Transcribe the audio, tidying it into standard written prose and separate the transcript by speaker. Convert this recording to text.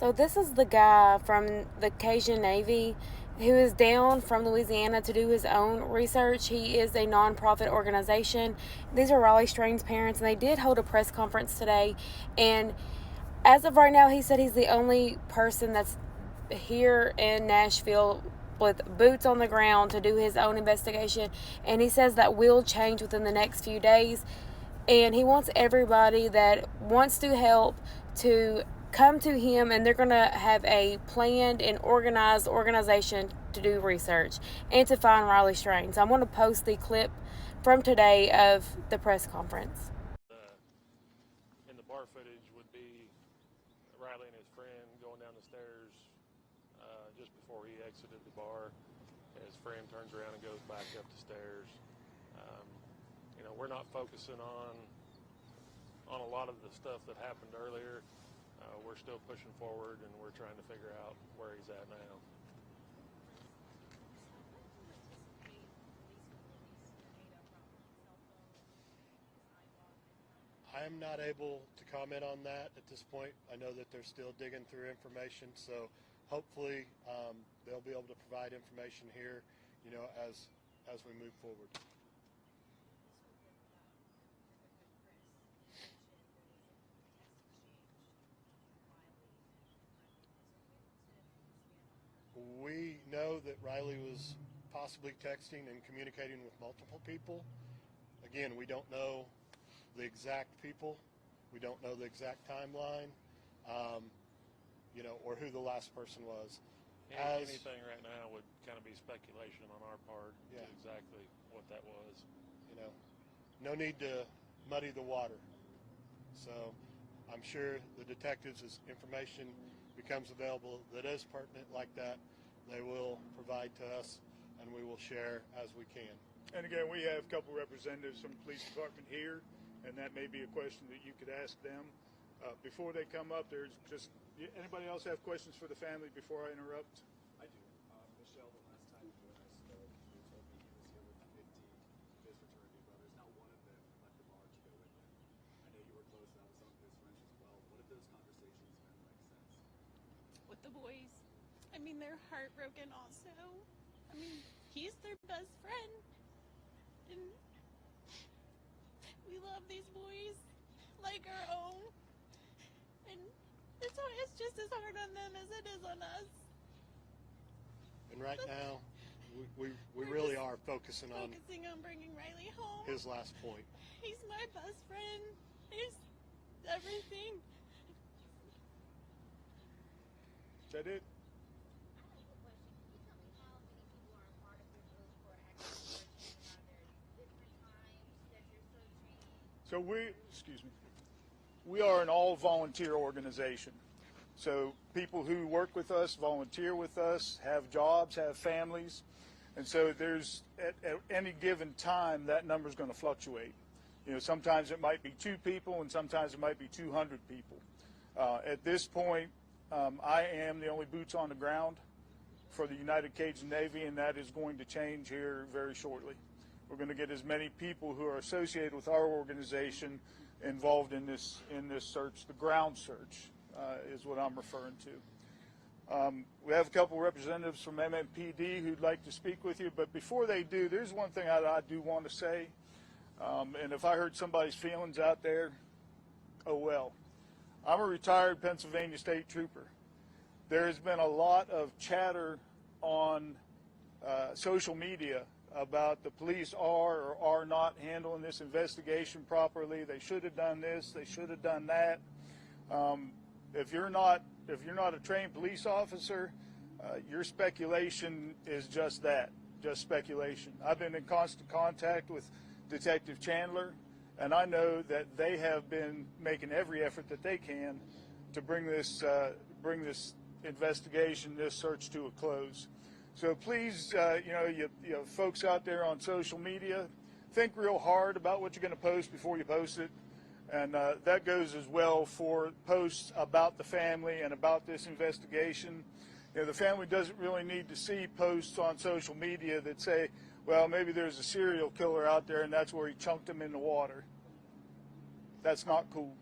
Speaker 1: So this is the guy from the Cajun Navy who is down from Louisiana to do his own research. He is a nonprofit organization. These are Riley Strain's parents, and they did hold a press conference today. And as of right now, he said he's the only person that's here in Nashville with boots on the ground to do his own investigation. And he says that will change within the next few days. And he wants everybody that wants to help to come to him, and they're going to have a planned and organized organization to do research and to find Riley Strain. So I'm going to post the clip from today of the press conference.
Speaker 2: In the bar footage would be Riley and his friend going down the stairs just before he exited the bar. His friend turns around and goes back up the stairs. We're not focusing on a lot of the stuff that happened earlier. We're still pushing forward, and we're trying to figure out where he's at now.
Speaker 3: I am not able to comment on that at this point. I know that they're still digging through information, so hopefully they'll be able to provide information here, as we move forward. We know that Riley was possibly texting and communicating with multiple people. Again, we don't know the exact people. We don't know the exact timeline, or who the last person was.
Speaker 2: Anything right now would kind of be speculation on our part to
Speaker 3: Yeah.
Speaker 2: exactly what that was.
Speaker 3: No need to muddy the water. So I'm sure the detectives, as information becomes available that is pertinent like that, they will provide to us, and we will share as we can.
Speaker 4: And again, we have a couple representatives from the police department here, and that may be a question that you could ask them. Before they come up, there's just, anybody else have questions for the family before I interrupt?
Speaker 5: I do. Michelle, the last time you and I spoke, you told me he was here with 50 of his fraternity brothers. Not one of them left the bar to go with him. I know you were close, that was some of his friends as well. What have those conversations been like since?
Speaker 6: With the boys. I mean, they're heartbroken also. I mean, he's their best friend. And we love these boys like our own. And it's just as hard on them as it is on us.
Speaker 3: And right now, we really are focusing on
Speaker 6: bringing Riley home.
Speaker 3: his last point.
Speaker 6: He's my best friend. He's everything.
Speaker 4: Is that it? So we are an all-volunteer organization. So people who work with us, volunteer with us, have jobs, have families. And so there's, at any given time, that number is going to fluctuate. Sometimes it might be 2 people, and sometimes it might be 200 people. At this point, I am the only boots on the ground for the United Cajun Navy, and that is going to change here very shortly. We're going to get as many people who are associated with our organization involved in this search. The ground search is what I'm referring to. We have a couple representatives from MMPD who'd like to speak with you, but before they do, there's one thing I do want to say, and if I hurt somebody's feelings out there, oh well. I'm a retired Pennsylvania State Trooper. There has been a lot of chatter on social media about the police are or are not handling this investigation properly. They should have done this. They should have done that. If you're not a trained police officer, your speculation is just that, just speculation. I've been in constant contact with Detective Chandler, and I know that they have been making every effort that they can to bring this investigation, this search to a close. So please, you folks out there on social media, think real hard about what you're going to post before you post it. And that goes as well for posts about the family and about this investigation. The family doesn't really need to see posts on social media that say, well, maybe there's a serial killer out there and that's where he chunked him in the water. That's not cool.